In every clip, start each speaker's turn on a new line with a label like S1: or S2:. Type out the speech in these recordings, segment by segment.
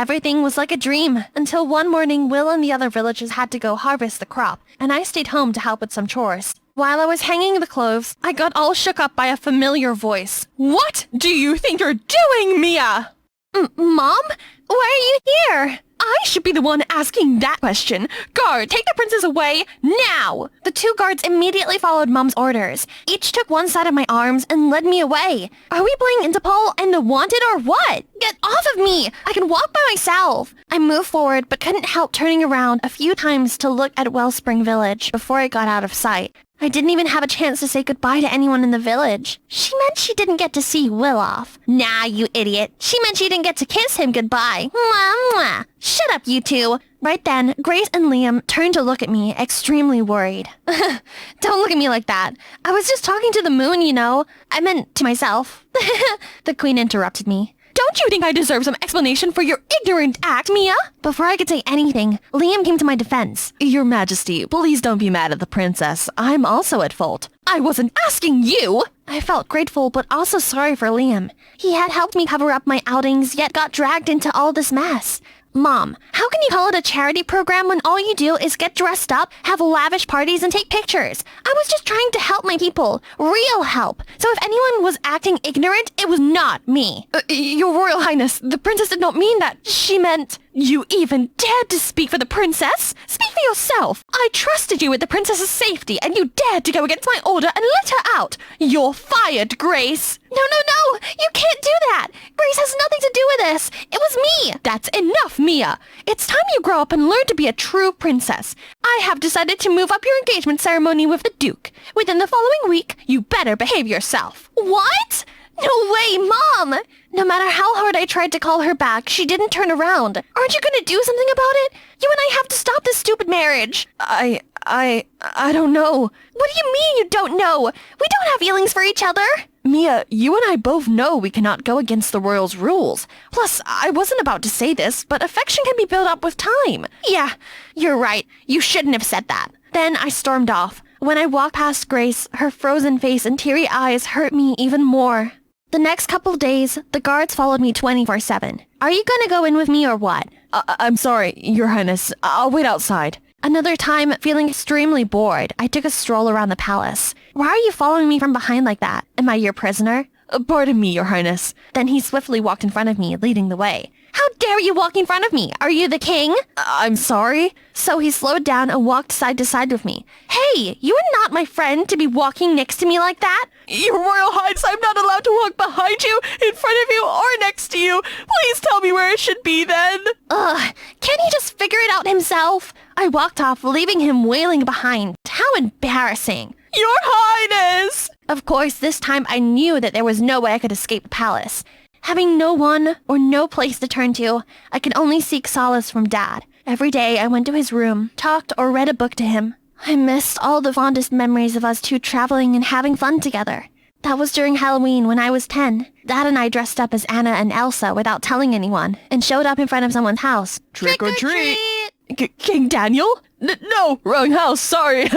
S1: Everything was like a dream, until one morning Will and the other villagers had to go harvest the crop, and I stayed home to help with some chores. While I was hanging the cloves, I got all shook up by a familiar voice. "What do you think you're doing, Mia?" Mom? Why are you here? I should be the one asking that question. Guard, take the princess away, now! The two guards immediately followed Mom's orders. Each took one side of my arms and led me away. Are we playing Interpol and the Wanted or what? Get off of me! I can walk by myself. I moved forward but couldn't help turning around a few times to look at Wellspring Village before I got out of sight. I didn't even have a chance to say goodbye to anyone in the village. She meant she didn't get to see Will off. Nah, you idiot. She meant she didn't get to kiss him goodbye. Mwah, mwah. Shut up, you two. Right then, Grace and Liam turned to look at me, extremely worried. Don't look at me like that. I was just talking to the moon, you know. I meant to myself. The queen interrupted me. Don't you think I deserve some explanation for your ignorant act, Mia? Before I could say anything, Liam came to my defense. Your Majesty, please don't be mad at the princess. I'm also at fault. I wasn't asking you! I felt grateful but also sorry for Liam. He had helped me cover up my outings, yet got dragged into all this mess. Mom, how can you call it a charity program when all you do is get dressed up, have lavish parties, and take pictures? I was just trying to help my people. Real help. So if anyone was acting ignorant, it was not me. Your Royal Highness, the princess did not mean that. She meant... You even dared to speak for the princess? Speak for yourself. I trusted you with the princess's safety, and you dared to go against my order and let her out. You're fired, Grace. No, you can't do that. Grace has nothing to do with this. It was me. That's enough, Mia. It's time you grow up and learn to be a true princess. I have decided to move up your engagement ceremony with the Duke. Within the following week, you better behave yourself. What? No way, Mom! No matter how hard I tried to call her back, she didn't turn around. Aren't you gonna do something about it? You and I have to stop this stupid marriage. I don't know. What do you mean you don't know? We don't have feelings for each other. Mia, you and I both know we cannot go against the royals' rules. Plus, I wasn't about to say this, but affection can be built up with time. Yeah, you're right. You shouldn't have said that. Then I stormed off. When I walked past Grace, her frozen face and teary eyes hurt me even more. The next couple days, the guards followed me 24/7. Are you gonna go in with me or what? I'm sorry, Your Highness. I'll wait outside. Another time, feeling extremely bored, I took a stroll around the palace. Why are you following me from behind like that? Am I your prisoner? Pardon me, Your Highness. Then he swiftly walked in front of me, leading the way. How dare you walk in front of me? Are you the king? I'm sorry. So he slowed down and walked side to side with me. Hey, you are not my friend to be walking next to me like that. Your Royal Highness, I'm not allowed to walk behind you, in front of you, or next to you. Please tell me where it should be then. Ugh, can't he just figure it out himself? I walked off, leaving him wailing behind. How embarrassing. Your Highness! Of course, this time I knew that there was no way I could escape the palace. Having no one or no place to turn to, I could only seek solace from Dad. Every day I went to his room, talked or read a book to him. I missed all the fondest memories of us two traveling and having fun together. That was during Halloween when I was 10. Dad and I dressed up as Anna and Elsa without telling anyone and showed up in front of someone's house. Trick or treat! King Daniel? No, wrong house, sorry.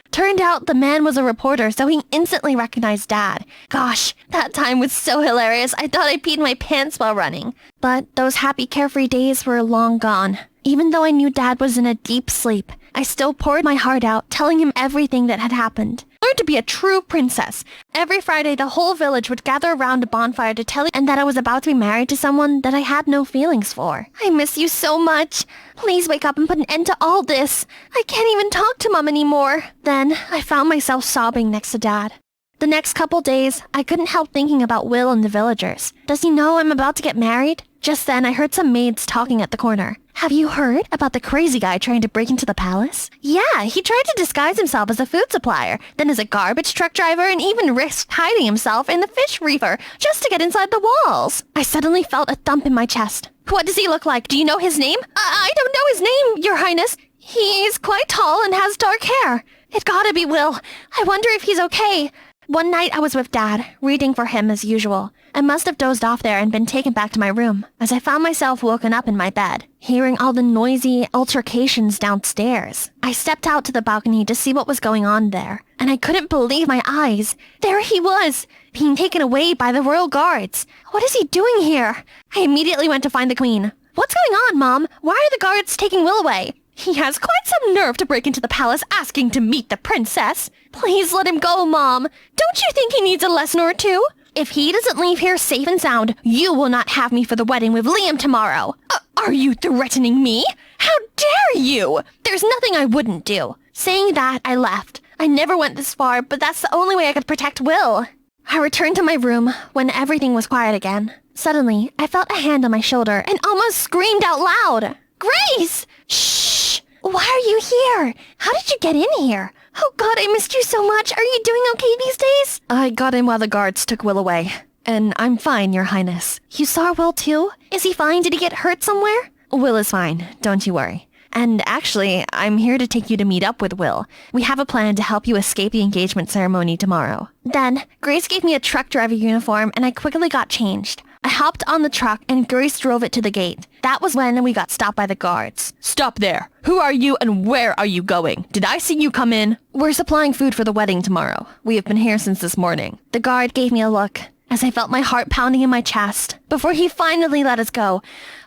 S1: Turned out the man was a reporter, so he instantly recognized Dad. Gosh, that time was so hilarious, I thought I peed my pants while running. But those happy carefree days were long gone. Even though I knew Dad was in a deep sleep, I still poured my heart out, telling him everything that had happened. Learned to be a true princess. Every Friday, the whole village would gather around a bonfire to tell him that I was about to be married to someone that I had no feelings for. I miss you so much. Please wake up and put an end to all this. I can't even talk to Mom anymore. Then, I found myself sobbing next to Dad. The next couple days, I couldn't help thinking about Will and the villagers. Does he know I'm about to get married? Just then, I heard some maids talking at the corner. Have you heard about the crazy guy trying to break into the palace? Yeah, he tried to disguise himself as a food supplier, then as a garbage truck driver, and even risked hiding himself in the fish reefer just to get inside the walls. I suddenly felt a thump in my chest. What does he look like? Do you know his name? I don't know his name, Your Highness. He's quite tall and has dark hair. It gotta be Will. I wonder if he's okay. One night I was with Dad, reading for him as usual. I must have dozed off there and been taken back to my room, as I found myself woken up in my bed, hearing all the noisy altercations downstairs. I stepped out to the balcony to see what was going on there, and I couldn't believe my eyes. There he was, being taken away by the royal guards. What is he doing here? I immediately went to find the queen. What's going on, Mom? Why are the guards taking Will away? He has quite some nerve to break into the palace asking to meet the princess. Please let him go, Mom. Don't you think he needs a lesson or two? If he doesn't leave here safe and sound, you will not have me for the wedding with Liam tomorrow. Are you threatening me? How dare you? There's nothing I wouldn't do. Saying that, I left. I never went this far, but that's the only way I could protect Will. I returned to my room when everything was quiet again. Suddenly, I felt a hand on my shoulder and almost screamed out loud. Grace! Shh! Why are you here? How did you get in here? Oh God, I missed you so much. Are you doing okay these days? I got in while the guards took Will away. And I'm fine, Your Highness. You saw Will too? Is he fine? Did he get hurt somewhere? Will is fine. Don't you worry. And actually, I'm here to take you to meet up with Will. We have a plan to help you escape the engagement ceremony tomorrow. Then, Grace gave me a truck driver uniform and I quickly got changed. I hopped on the truck and Grace drove it to the gate. That was when we got stopped by the guards.
S2: Stop there! Who are you and where are you going? Did I see you come in?
S1: We're supplying food for the wedding tomorrow. We have been here since this morning. The guard gave me a look as I felt my heart pounding in my chest before he finally let us go.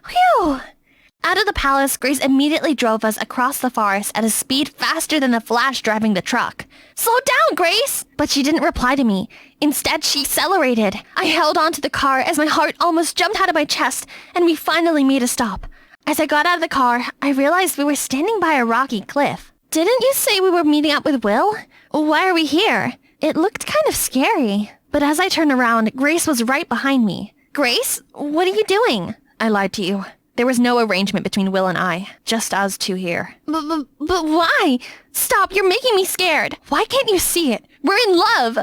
S1: Phew! Out of the palace, Grace immediately drove us across the forest at a speed faster than the Flash driving the truck. Slow down, Grace! But she didn't reply to me. Instead, she accelerated. I held onto the car as my heart almost jumped out of my chest, and we finally made a stop. As I got out of the car, I realized we were standing by a rocky cliff. Didn't you say we were meeting up with Will? Why are we here? It looked kind of scary. But as I turned around, Grace was right behind me. Grace, what are you doing? I lied to you. There was no arrangement between Will and I, just us two here. But why? Stop, you're making me scared. Why can't you see it? We're in love.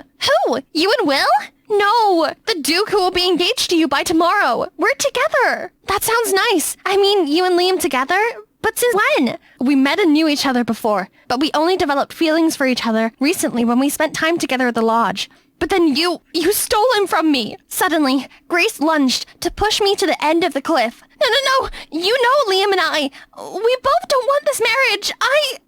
S1: Who? You and Will? No, the Duke who will be engaged to you by tomorrow. We're together. That sounds nice. I mean, you and Liam together? But since when? We met and knew each other before, but we only developed feelings for each other recently when we spent time together at the lodge. But then you stole him from me. Suddenly, Grace lunged to push me to the end of the cliff. No. You know Liam and I. We both don't want this marriage.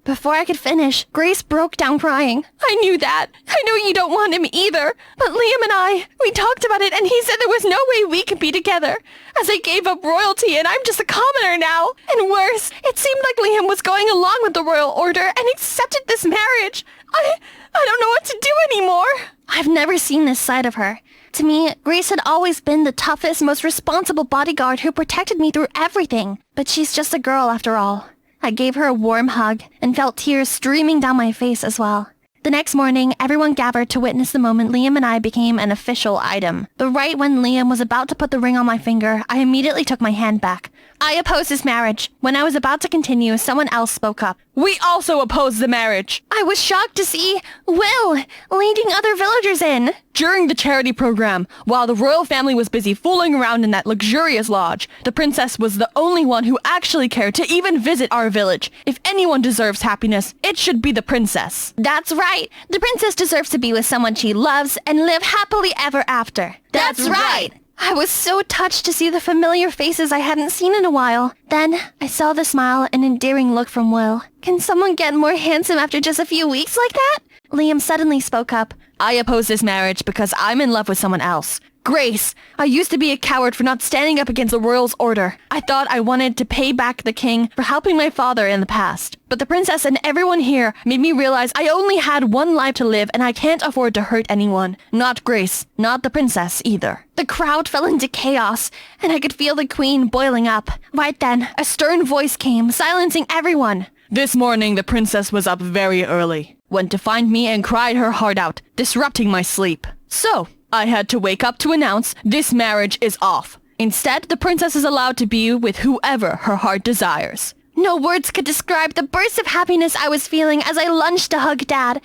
S1: Before I could finish, Grace broke down crying. I knew that. I know you don't want him either. But Liam and we talked about it and he said there was no way we could be together. As I gave up royalty and I'm just a commoner now. And worse, it seemed like Liam was going along with the royal order and accepted this marriage. I don't know what to do anymore. I've never seen this side of her. To me, Grace had always been the toughest, most responsible bodyguard who protected me through everything. But she's just a girl after all. I gave her a warm hug and felt tears streaming down my face as well. The next morning, everyone gathered to witness the moment Liam and I became an official item. But right when Liam was about to put the ring on my finger, I immediately took my hand back. I oppose this marriage. When I was about to continue, someone else spoke up.
S2: We also oppose the marriage.
S1: I was shocked to see Will leading other villagers in.
S2: During the charity program, while the royal family was busy fooling around in that luxurious lodge, the princess was the only one who actually cared to even visit our village. If anyone deserves happiness, it should be the princess.
S1: That's right. The princess deserves to be with someone she loves and live happily ever after.
S2: That's right.
S1: I was so touched to see the familiar faces I hadn't seen in a while. Then, I saw the smile and endearing look from Will. Can someone get more handsome after just a few weeks like that? Liam suddenly spoke up.
S2: I oppose this marriage because I'm in love with someone else. Grace, I used to be a coward for not standing up against the royal's order. I thought I wanted to pay back the king for helping my father in the past. But the princess and everyone here made me realize I only had one life to live and I can't afford to hurt anyone. Not Grace, not the princess either.
S1: The crowd fell into chaos, and I could feel the queen boiling up. Right then, a stern voice came, silencing everyone.
S2: This morning, the princess was up very early, went to find me and cried her heart out, disrupting my sleep. So, I had to wake up to announce this marriage is off. Instead, the princess is allowed to be with whoever her heart desires.
S1: No words could describe the burst of happiness I was feeling as I lunged to hug Dad.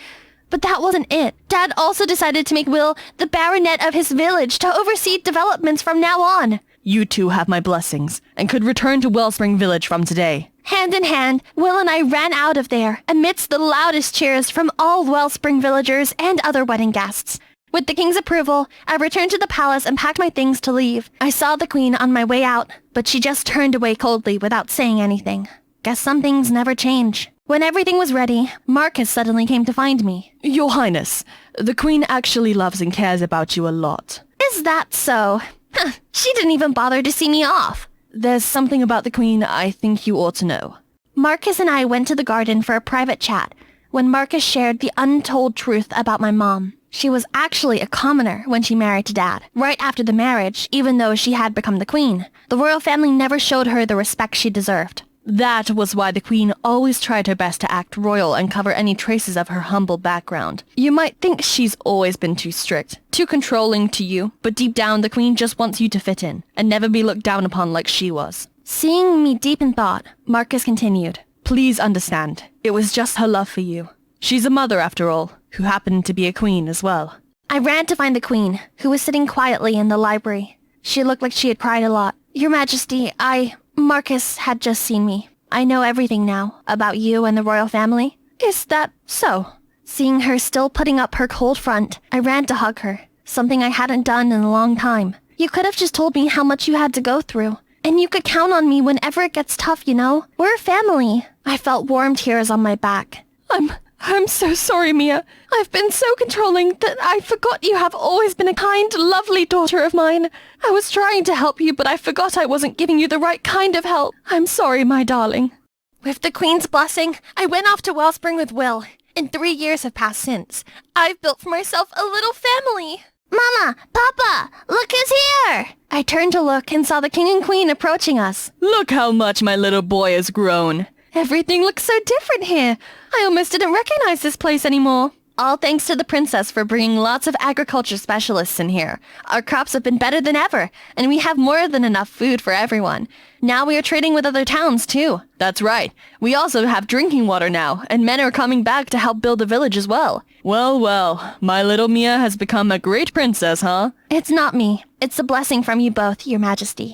S1: But that wasn't it. Dad also decided to make Will the baronet of his village to oversee developments from now on.
S2: You two have my blessings, and could return to Wellspring Village from today.
S1: Hand in hand, Will and I ran out of there, amidst the loudest cheers from all Wellspring villagers and other wedding guests. With the king's approval, I returned to the palace and packed my things to leave. I saw the queen on my way out, but she just turned away coldly without saying anything. Guess some things never change. When everything was ready, Marcus suddenly came to find me.
S2: Your Highness, the queen actually loves and cares about you a lot.
S1: Is that so? She didn't even bother to see me off.
S2: There's something about the Queen I think you ought to know.
S1: Marcus and I went to the garden for a private chat when Marcus shared the untold truth about my mom. She was actually a commoner when she married to Dad. Right after the marriage, even though she had become the Queen, the royal family never showed her the respect she deserved.
S2: That was why the Queen always tried her best to act royal and cover any traces of her humble background. You might think she's always been too strict, too controlling to you, but deep down the Queen just wants you to fit in and never be looked down upon like she was.
S1: Seeing me deep in thought, Marcus continued.
S2: Please understand, it was just her love for you. She's a mother after all, who happened to be a queen as well.
S1: I ran to find the Queen, who was sitting quietly in the library. She looked like she had cried a lot. Your Majesty, Marcus had just seen me. I know everything now about you and the royal family.
S2: Is that so?
S1: Seeing her still putting up her cold front, I ran to hug her, something I hadn't done in a long time. You could have just told me how much you had to go through. And you could count on me whenever it gets tough, you know? We're a family. I felt warm tears on my back.
S2: I'm so sorry, Mia. I've been so controlling that I forgot you have always been a kind, lovely daughter of mine. I was trying to help you, but I forgot I wasn't giving you the right kind of help. I'm sorry, my darling.
S1: With the Queen's blessing, I went off to Wellspring with Will, and 3 years have passed since. I've built for myself a little family. Mama! Papa! Look who's here! I turned to look and saw the King and Queen approaching us.
S2: Look how much my little boy has grown. Everything looks so different here. I almost didn't recognize this place anymore.
S1: All thanks to the princess for bringing lots of agriculture specialists in here. Our crops have been better than ever, and we have more than enough food for everyone. Now we are trading with other towns, too.
S2: That's right. We also have drinking water now, and men are coming back to help build the village as well. Well, my little Mia has become a great princess, huh?
S1: It's not me. It's a blessing from you both, Your Majesty.